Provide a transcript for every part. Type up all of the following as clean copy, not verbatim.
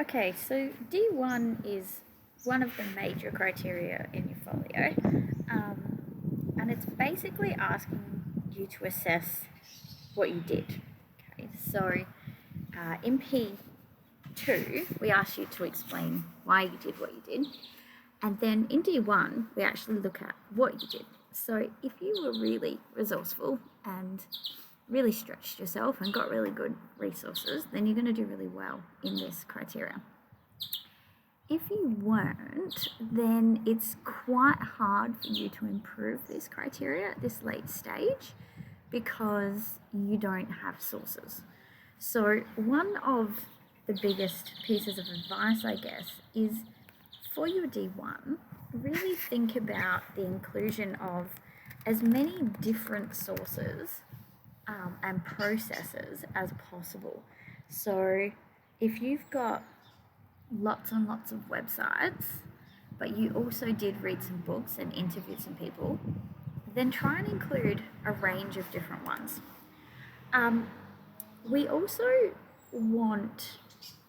Okay, so D1 is one of the major criteria in your folio, and it's basically asking you to assess what you did. Okay, so in P2, we asked you to explain why you did what you did, and then in D1, we actually look at what you did. So if you were really resourceful and really stretched yourself and got really good resources, then you're going to do really well in this criteria. If you weren't, then it's quite hard for you to improve this criteria at this late stage because you don't have sources. So one of the biggest pieces of advice, I guess, is for your D1, really think about the inclusion of as many different sources and processes as possible. So if you've got lots and lots of websites, but you also did read some books and interviewed some people, then try and include a range of different ones. We also want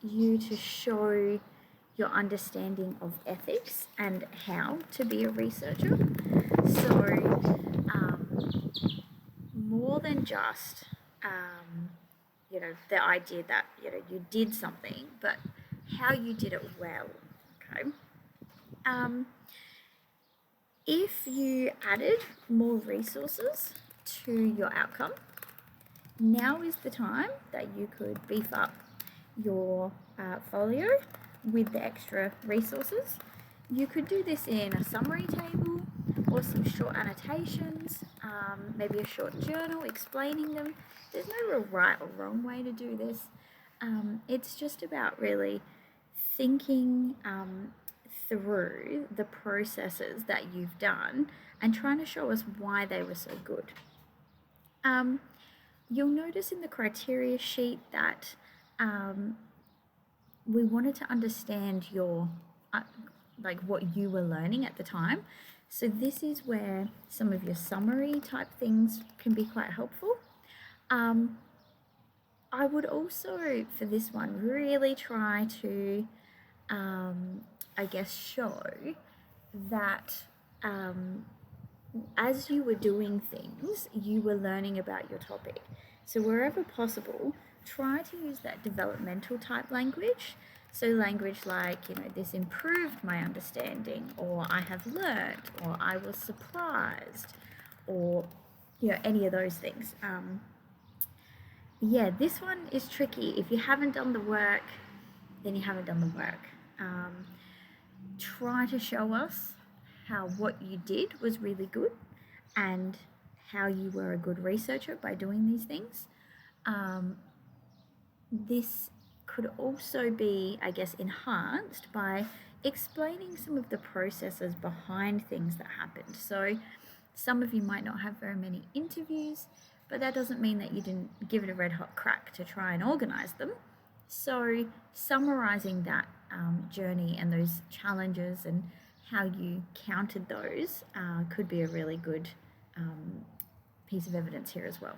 you to show your understanding of ethics and how to be a researcher. So more than just the idea that you did something, but how you did it well. Okay. If you added more resources to your outcome, now is the time that you could beef up your folio with the extra resources. You could do this in a summary table or some short annotations, maybe a short journal explaining them. There's no real right or wrong way to do this. It's just about really thinking through the processes that you've done and trying to show us why they were so good. You'll notice in the criteria sheet that we wanted to understand your what you were learning at the time. So this is where some of your summary type things can be quite helpful. I would also, for this one, really try to, show that as you were doing things, you were learning about your topic. So wherever possible, try to use that developmental type language. So language like, this improved my understanding, or I have learned, or I was surprised, or, any of those things. This one is tricky. If you haven't done the work, then you haven't done the work. Try to show us how what you did was really good and how you were a good researcher by doing these things. This could also be, enhanced by explaining some of the processes behind things that happened. So some of you might not have very many interviews, but that doesn't mean that you didn't give it a red hot crack to try and organize them. So summarizing that journey and those challenges and how you counted those could be a really good piece of evidence here as well.